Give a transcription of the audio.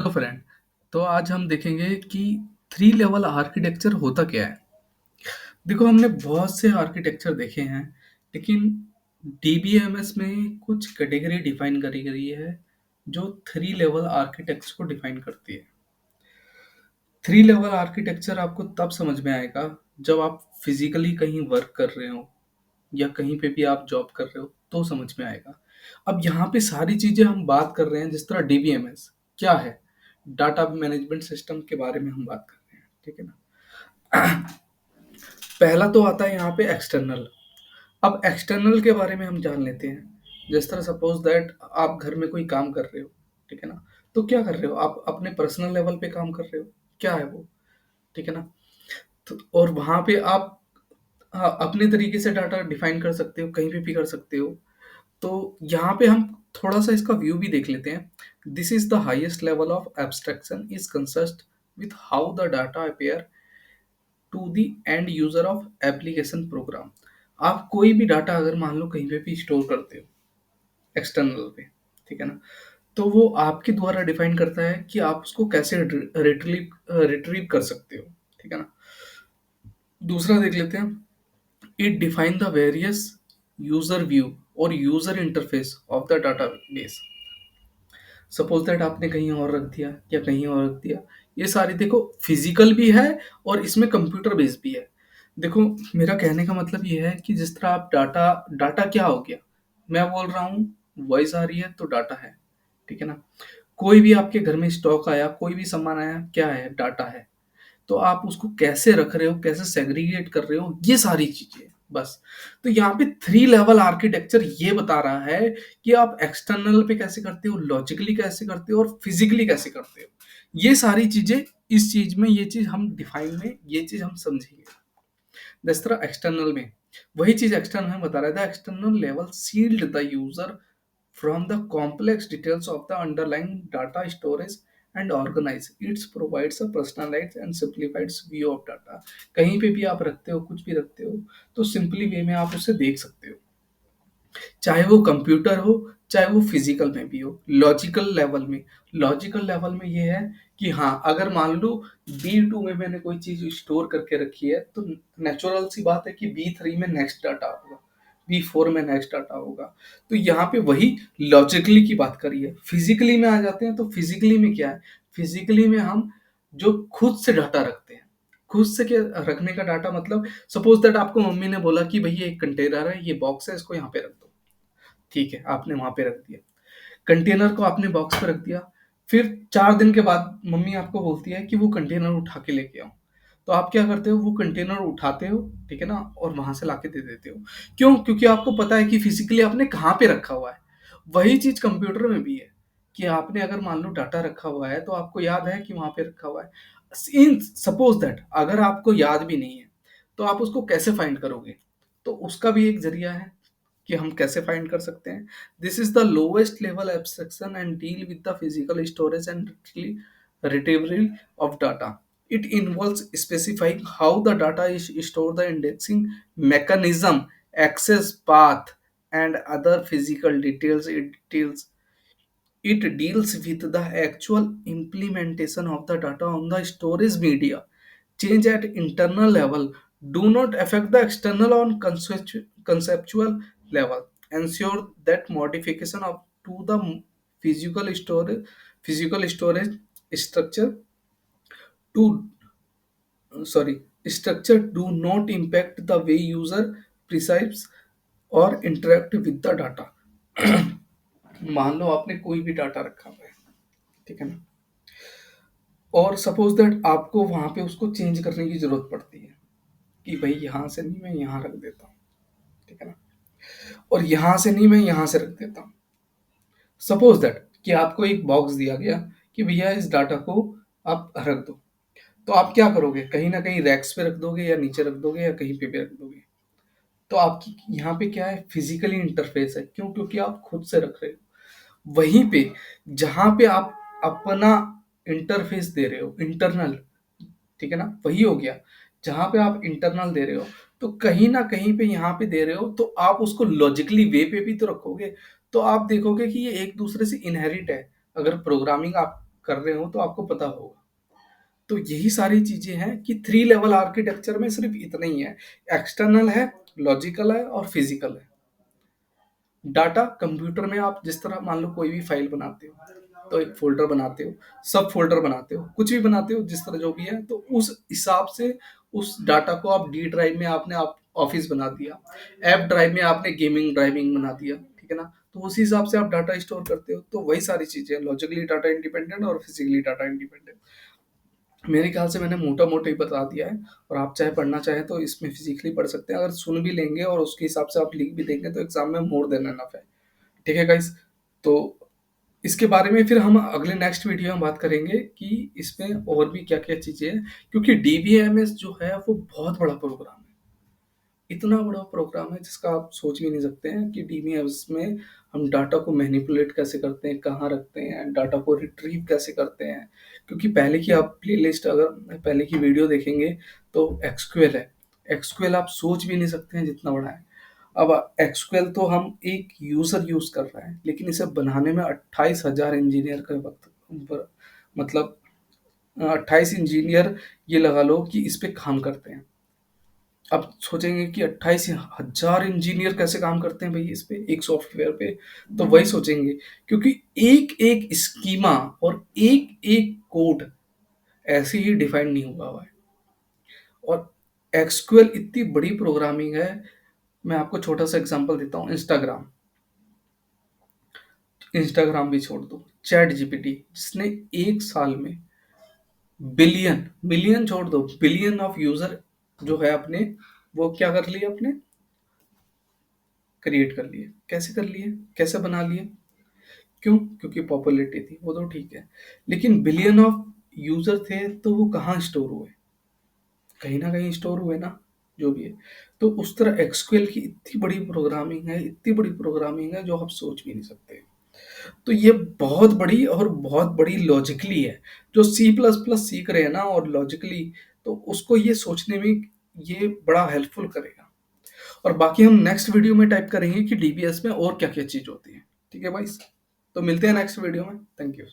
Hello friend. तो आज हम देखेंगे कि थ्री लेवल आर्किटेक्चर होता क्या है। देखो, हमने बहुत से आर्किटेक्चर देखे हैं, लेकिन डीबीएमएस में कुछ कैटेगरी डिफाइन करी गई है जो थ्री लेवल आर्किटेक्चर को डिफाइन करती है। थ्री लेवल आर्किटेक्चर आपको तब समझ में आएगा जब आप फिजिकली कहीं वर्क कर रहे हो या कहीं पे भी आप जॉब कर रहे हो तो समझ में आएगा। अब यहाँ पे सारी चीजें हम बात कर रहे हैं, जिस तरह डीबीएमएस क्या है, डाटा मैनेजमेंट सिस्टम के बारे में हम बात कर रहे हैं, ठीक है ना। पहला तो आता है यहाँ पे एक्सटर्नल। अब एक्सटर्नल के बारे में हम जान लेते हैं। जिस तरह सपोज दैट आप घर में कोई काम कर रहे हो, ठीक है ना। तो क्या कर रहे हो, आप अपने पर्सनल लेवल पे काम कर रहे हो, क्या है वो, ठीक है ना। तो और वहां पे आप अपने तरीके से डाटा डिफाइन कर सकते हो, कहीं पे भी कर सकते हो। तो यहाँ पे हम थोड़ा सा इसका व्यू भी देख लेते हैं। This is the highest level of abstraction is consist with how the data appear to the end user of application program. आप कोई भी डाटा अगर मान लो कहीं पे भी स्टोर करते हो एक्सटर्नल पे, ठीक है ना, तो वो आपके द्वारा डिफाइन करता है कि आप उसको कैसे रिट्रीव कर सकते हो, ठीक है ना। दूसरा देख लेते हैं। It define the various user view और user interface of the database. Suppose that आपने कहीं और रख दिया या कहीं और रख दिया, ये सारी देखो फिजिकल भी है और इसमें कंप्यूटर बेस्ड भी है। देखो, मेरा कहने का मतलब ये है कि जिस तरह आप डाटा डाटा क्या हो गया, मैं बोल रहा हूँ वॉइस आ रही है तो डाटा है, ठीक है ना। कोई भी आपके घर में स्टॉक आया, कोई भी सामान आया, क्या है, डाटा है। तो आप उसको कैसे रख रहे हो, कैसे सेग्रीगेट कर रहे हो, ये सारी चीजें बस। तो यहाँ पे थ्री लेवल आर्किटेक्चर ये बता रहा है कि आप एक्सटर्नल पे कैसे करते हो, लॉजिकली कैसे करते हो और फिजिकली कैसे करते हो। ये सारी चीजें इस चीज में, ये चीज हम डिफाइन में, ये चीज हम समझेंगे। जिस तरह एक्सटर्नल में, वही चीज एक्सटर्नल में बता रहा था। External level sealed the user from the complex details of the underlying data storage and organize. It provides a personalized and simplified view of data. कहीं पे भी आप रखते हो, कुछ भी रखते हो, तो सिंपली वे में आप उसे देख सकते हो, चाहे वो कंप्यूटर हो, चाहे वो फिजिकल में भी हो। लॉजिकल लेवल में ये है कि हाँ, अगर मान लो B2 में मैंने कोई चीज स्टोर करके रखी है, तो नेचुरल सी बात है कि B3 में नेक्स्ट डाटा होगा, B4 में नेक्स्ट डाटा होगा। तो यहाँ पे वही लॉजिकली की बात करी है। फिजिकली में आ जाते हैं, तो फिजिकली में क्या है, फिजिकली में हम जो खुद से डाटा रखते हैं, खुद से क्या रखने का डाटा मतलब, सपोज दैट आपको मम्मी ने बोला कि भैया एक कंटेनर है, ये बॉक्स है, इसको यहाँ पे रख दो, ठीक है, आपने वहां पे रख दिया। कंटेनर को आपने बॉक्स पे रख दिया। फिर 4 दिन के बाद मम्मी आपको बोलती है कि वो कंटेनर उठा के लेके आओ। तो आप क्या करते हो, वो कंटेनर उठाते हो, ठीक है ना, और वहां से लाके दे देते हो। क्यों? क्योंकि आपको पता है कि फिजिकली आपने कहाँ पे रखा हुआ है। वही चीज कंप्यूटर में भी है कि आपने अगर मान लो डाटा रखा हुआ है, तो आपको याद है कि वहां पे रखा हुआ है। इन सपोज दैट अगर आपको याद भी नहीं है, तो आप उसको कैसे फाइंड करोगे? तो उसका भी एक जरिया है कि हम कैसे फाइंड कर सकते हैं। This is the lowest level abstraction and deal with the physical storage and retrieval of data. It involves specifying how the data is stored, the indexing mechanism, access path, and other physical details. It deals with the actual implementation of the data on the storage media. Change at internal level do not affect the external on conceptual level. Ensure that modification of to the physical storage structure to structure do not impact the way user perceives or interact with the data. मान लो आपने कोई भी data रखा हुआ है, ठीक है ना, और सपोज दैट आपको वहां पे उसको चेंज करने की जरूरत पड़ती है कि भाई यहाँ से नहीं मैं यहाँ रख देता हूँ, ठीक है ना, और यहाँ से नहीं मैं यहाँ से रख देता हूँ। सपोज दैट कि आपको एक बॉक्स दिया गया कि भैया इस डाटा को आप रख दो। तो आप क्या करोगे, कहीं ना कहीं रैक्स पे रख दोगे या नीचे रख दोगे या कहीं पे भी रख दोगे। तो आपकी यहाँ पे क्या है, फिजिकली इंटरफेस है। क्यों? क्योंकि आप खुद से रख रहे हो। वहीं पे जहां पे आप अपना इंटरफेस दे रहे हो, इंटरनल, ठीक है ना, वही हो गया। जहां पे आप इंटरनल दे रहे हो, तो कहीं ना कहीं पे यहाँ पे दे रहे हो, तो आप उसको लॉजिकली वे पे भी तो रखोगे। तो आप देखोगे कि ये एक दूसरे से इनहेरिट है। अगर प्रोग्रामिंग आप कर रहे हो तो आपको पता होगा। तो यही सारी चीजें हैं कि थ्री लेवल आर्किटेक्चर में सिर्फ इतना ही है, एक्सटर्नल है, लॉजिकल है और फिजिकल है। डाटा कंप्यूटर में आप जिस तरह मान लो कोई भी फाइल बनाते हो तो एक फोल्डर बनाते हो, सब फोल्डर बनाते हो, कुछ भी बनाते हो जिस तरह जो भी है, तो उस हिसाब से उस डाटा को आप डी ड्राइव में आपने आप ऑफिस बना दिया, ऐप ड्राइव में आपने गेमिंग ड्राइविंग बना दिया, ठीक है ना। तो उसी हिसाब से आप डाटा स्टोर करते हो। तो वही सारी चीजें लॉजिकली डाटा इंडिपेंडेंट और फिजिकली डाटा इंडिपेंडेंट। मेरे ख्याल से मैंने मोटा मोटा ही बता दिया है, और आप चाहे पढ़ना चाहें तो इसमें फिजिकली पढ़ सकते हैं। अगर सुन भी लेंगे और उसके हिसाब से आप लिख भी देंगे तो एग्जाम में मोर देन एनफ है। ठीक है गाइस। तो इसके बारे में फिर हम अगले नेक्स्ट वीडियो में बात करेंगे कि इसमें और भी क्या क्या चीजें हैं, क्योंकि डीबीएमएस जो है वो बहुत बड़ा प्रोग्राम है। इतना बड़ा प्रोग्राम है जिसका आप सोच भी नहीं सकते हैं कि डीबीएमएस में हम डाटा को मैनिपुलेट कैसे करते हैं, कहाँ रखते हैं, डाटा को रिट्रीव कैसे करते हैं। क्योंकि पहले की आप प्लेलिस्ट अगर पहले की वीडियो देखेंगे तो एक्सक्यूएल है। एक्सक्यूएल आप सोच भी नहीं सकते हैं जितना बड़ा है। अब एक्सक्यूएल तो हम एक यूजर यूज कर रहे हैं, लेकिन इसे बनाने में 28,000 इंजीनियर का वक्त मतलब 28 इंजीनियर ये लगा लो कि इस पे काम करते हैं। अब सोचेंगे कि 28,000 इंजीनियर कैसे काम करते हैं भाई इस पे, एक सॉफ्टवेयर पे। तो वही सोचेंगे, क्योंकि एक एक स्कीमा और एक एक कोड ऐसे ही डिफाइन नहीं हुआ है। और एक्सक्यूएल इतनी बड़ी प्रोग्रामिंग है। मैं आपको छोटा सा एग्जांपल देता हूँ। इंस्टाग्राम, इंस्टाग्राम भी छोड़ दो, चैट जीपीटी जिसने एक साल में बिलियन, मिलियन छोड़ दो, बिलियन ऑफ यूजर जो है अपने, वो क्या कर लिए, अपने क्रिएट कर लिए। कैसे कर लिए, कैसे बना लिए? क्यों? क्योंकि पॉपुलैरिटी थी, वो तो ठीक है। लेकिन बिलियन ऑफ यूजर थे तो वो कहाँ स्टोर हुए? कहीं ना कहीं स्टोर हुए ना, जो भी है। तो उस तरह एक्सक्यूएल की इतनी बड़ी प्रोग्रामिंग है, इतनी बड़ी प्रोग्रामिंग है जो आप सोच भी नहीं सकते। तो ये बहुत बड़ी और बहुत बड़ी लॉजिकली है। जो सी प्लस प्लस सीख रहे हैं ना और लॉजिकली, तो उसको ये सोचने में ये बड़ा हेल्पफुल करेगा। और बाकी हम नेक्स्ट वीडियो में टाइप करेंगे कि डीबीएस में और क्या क्या चीज होती है। ठीक है भाई, तो मिलते हैं नेक्स्ट वीडियो में। Thank you.